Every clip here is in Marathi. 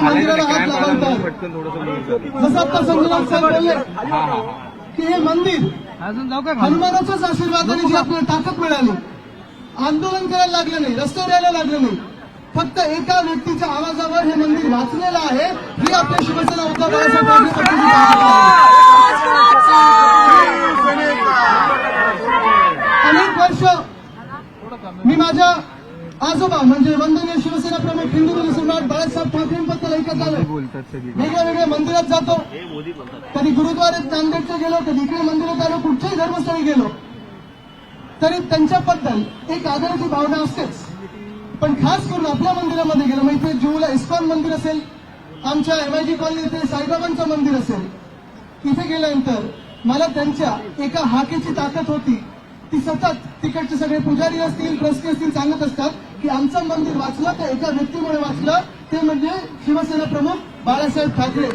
मंदिराला हात लावायचा. जसं आता संजयराव साहेब बोलले की हे मंदिर हनुमानाच्याच आशीर्वादाने जी आपल्याला ताकद मिळाली, आंदोलन करायला लागलं नाही, रस्त्यावर यायला लागलं नाही, फक्त एका व्यक्तीच्या आवाजावर हे मंदिर वाचलेलं आहे. ही आपल्या शिवसेना उद्धव बाळासाहेब ठाकरे पक्षाची अनेक वर्ष मी माझ्या आजोबा म्हणजे वंदनीय शिवसेना प्रमुख हिंदू सम्राट बाळासाहेब ठाकरेंबद्दल ऐकत आलो. वेगळ्या वेगळ्या मंदिरात जातो, कधी गुरुद्वारात नांदेडचे गेलो, कधी इकडे मंदिरात आलो, कुठच्याही धर्मस्थळी गेलो तरी त्यांच्याबद्दल एक आदराची भावना असतेच. पण खास करून आपल्या मंदिरामध्ये गेलो, मग इथे जुहूला इस्कॉन मंदिर असेल, आमच्या MIG कॉलनी इथे साईबाबांचं मंदिर असेल, तिथे गेल्यानंतर मला त्यांच्या एका हाकेची ताकद होती. ती सतत तिकडचे सगळे पुजारी असतील, ट्रस्टी असतील सांगत असतात की आमचं मंदिर वाचलं तर एका व्यक्तीमुळे वाचलं, ते म्हणजे शिवसेना प्रमुख बाळासाहेब ठाकरे.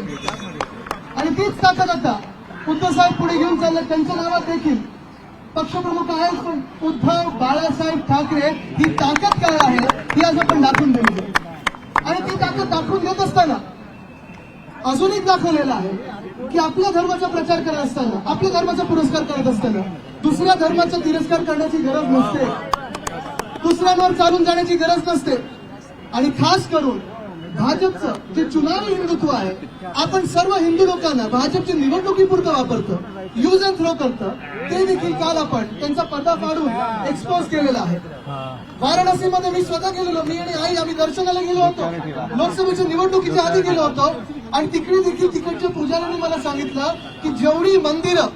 आणि तीच ताकद आता उद्धव साहेब पुढे घेऊन चालले. त्यांच्या नावात देखील पक्षप्रमुख आहेत, पण उद्धव बाळासाहेब ठाकरे ही ताकद काय आहे ही आज आपण दाखवून दिली. आणि ती ताकद दाखवून देत असताना अजून एक दाखवलेलं आहे की आपल्या धर्माचा प्रचार करत असताना, आपल्या धर्माचा पुरस्कार करत असताना दुसऱ्या धर्माचा तिरस्कार करण्याची गरज नसते, दुसऱ्यांवर चालून जाण्याची गरज नसते. आणि खास करून भाजपचं जे चुनावी हिंदुत्व आहे, आपण सर्व हिंदू लोकांना भाजपची निवडणुकीपुरतं वापरतो, यूज अँड थ्रो करतं, ते देखील काल आपण त्यांचा पर्दा फाडून एक्सपोज केलेला आहे. वाराणसीमध्ये मी स्वतः गेलेलो, मी आणि आई आम्ही दर्शनाला गेलो होतो, लोकसभेच्या निवडणुकीच्या आधी गेलो होतो. आणि तिकडे देखील तिकडच्या पुजाऱ्यांनी मला सांगितलं की जेवढी मंदिरं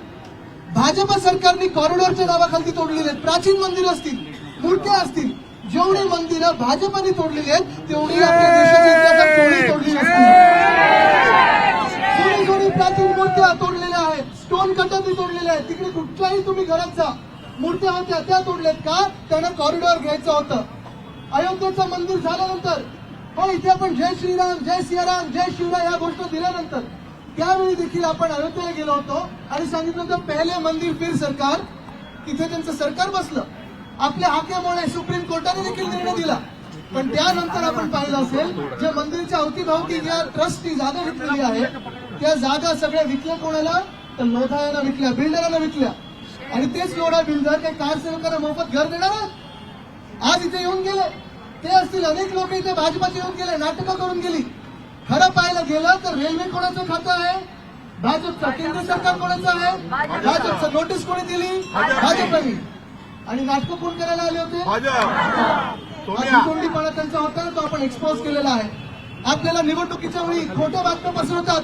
भाजप सरकारने कॉरिडॉरच्या नावाखाली तोडलेली आहेत, प्राचीन मंदिरं असतील, मूर्त्या असतील, जेवढी मंदिरं भाजपाने तोडलेली आहेत तेवढी आपल्या देशाच्या इतिहासात कोणी तोडली नसतील. थोडी प्राचीन मूर्त्या तोडलेल्या आहेत, स्टोन कटारी तोडलेल्या आहेत. तिकडे कुठच्याही तुम्ही घरात जा, मूर्त्या होत्या त्या तोडल्यात का? त्यांना कॉरिडॉर घ्यायचं होतं. अयोध्येचं मंदिर झाल्यानंतर हो इथे आपण जय श्रीराम, जय सियाराम, जय शिवराय या गोष्टी दिल्यानंतर त्यावेळी देखील आपण अयोध्येला गेलो होतो आणि सांगितलं होतं पहिले मंदिर फिर सरकार. तिथे त्यांचं सरकार बसलं. आपल्या हाकेमुळे सुप्रीम कोर्टाने देखील निर्णय दिला. पण त्यानंतर आपण पाहिलं असेल जे मंदिराच्या अवतीभवती ज्या ट्रस्टची जागा घेतलेली आहे त्या जागा सगळ्या विकल्या कोणाला? तर लोधायांना विकल्या, बिल्डरांना विकल्या. आणि तेच लोढा बिल्डर काही कारसेवकांना मोफत घर देणार आज इथे येऊन गेले. ते असतील अनेक लोक इथे भाजपाचे येऊन गेले, नाटकं करून गेली. खरं पाहायला गेलं तर रेल्वे कोणाचं खातं आहे? भाजपचं. केंद्र सरकार कोणाचं आहे? भाजपचं. नोटीस कोणी दिली? भाजपने. आणि नाटकं कोण करायला आले होते? तोंडीपणा त्यांचा होता तो आपण एक्सपोज केलेला आहे. आपल्याला निवडणुकीच्या वेळी खोट्या बातम्या पसरवतात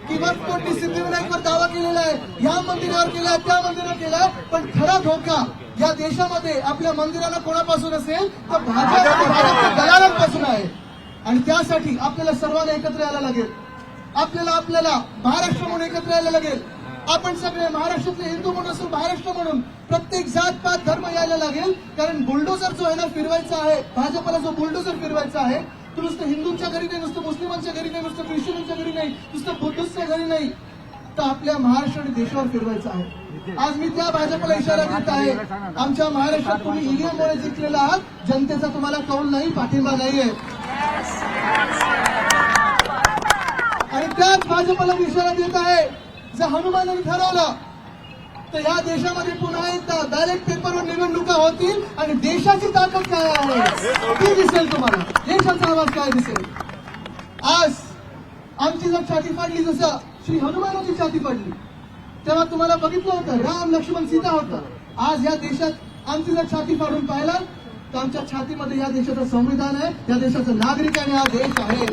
की वक्फ बोर्डने सिद्धिविनायकवर दावा केलेला आहे, या मंदिरावर केलाय, त्या मंदिरावर केलाय. पण खरा धोका या देशामध्ये आपल्या मंदिराला कोणापासून असेल तर भाजपच्या दलालांपासून आहे. आणि त्यासाठी आपल्याला सर्वांना एकत्र यायला लागेल. आपल्याला महाराष्ट्र म्हणून एकत्र यायला लागेल. आपण सगळे महाराष्ट्रातले हिंदू म्हणून असो, महाराष्ट्र म्हणून प्रत्येक जात पात धर्म यायला लागेल. कारण बुलडोझर जो आहे ना फिरवायचा आहे, भाजपला जो बुलडोझर फिरवायचा आहे तो नुसतं हिंदूंच्या घरी नाही, नुसतं मुस्लिमांच्या घरी नाही, नुसतं ख्रिश्चनांच्या घरी नाही, नुसतं बुद्धिस्टच्या घरी नाही, तर आपल्या महाराष्ट्र आणि देशावर फिरवायचं आहे. आज मी त्या भाजपला इशारा देत आहे, आमच्या महाराष्ट्रात तुम्ही ईव्हीएममुळे जिंकलेला आहात, जनतेचा तुम्हाला कौल नाही, पाठिंबा नाहीये. आणि त्याच भाजपला मी इशारा देत आहे, जर हनुमानाने ठरवलं तर या देशामध्ये पुन्हा एकदा बॅलेट पेपरवर निवडणुका होतील आणि देशाची ताकद काय आहे ती दिसेल तुम्हाला, देशाचा आवाज काय दिसेल. आज आमची जर छाती फाडली जसं श्री हनुमानाची छाती फाडली तेव्हा तुम्हाला बघितलं होतं राम लक्ष्मण सीता होतं. आज या देशात आमची जर छाती फाडून पाहिला तर आमच्या छातीमध्ये या देशाचं संविधान आहे, या देशाचं नागरिक आणि हा देश आहे.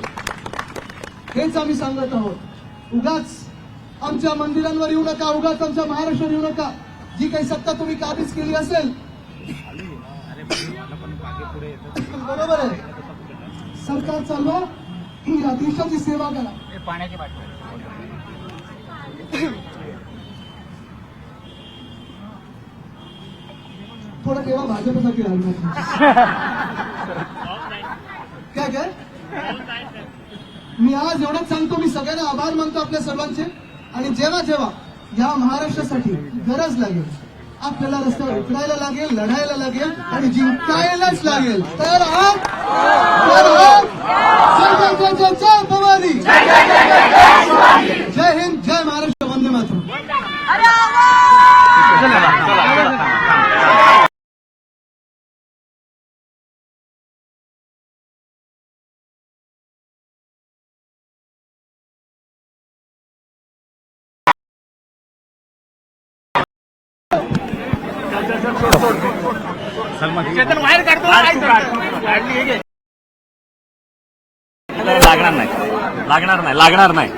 हेच आम्ही सांगत आहोत. उगाच आमच्या मंदिरांवर येऊ नका, उगाच आमच्या महाराष्ट्रावर येऊ नका. जी काही सत्ता तुम्ही काबीज केली असेल बरोबर आहे, सरकार चालवा या देशाची सेवा करा. थोडं तेव्हा भाजपसाठी राहिलं काय मी आज एवढंच सांगतो, मी सगळ्यांना आभार मानतो आपल्या सर्वांचे. आणि जेव्हा जेव्हा या महाराष्ट्रासाठी गरज लागेल, आपल्याला रस्त्यावर उतरायला लागेल, लढायला लागेल आणि जिंकायलाच लागेल. तर आहात? तर आहात? जय जय जय जय जय भवानी. जय हिंद, जय महाराष्ट्र, वंदे मातरम. बाहेर काढतो. लागणार नाही.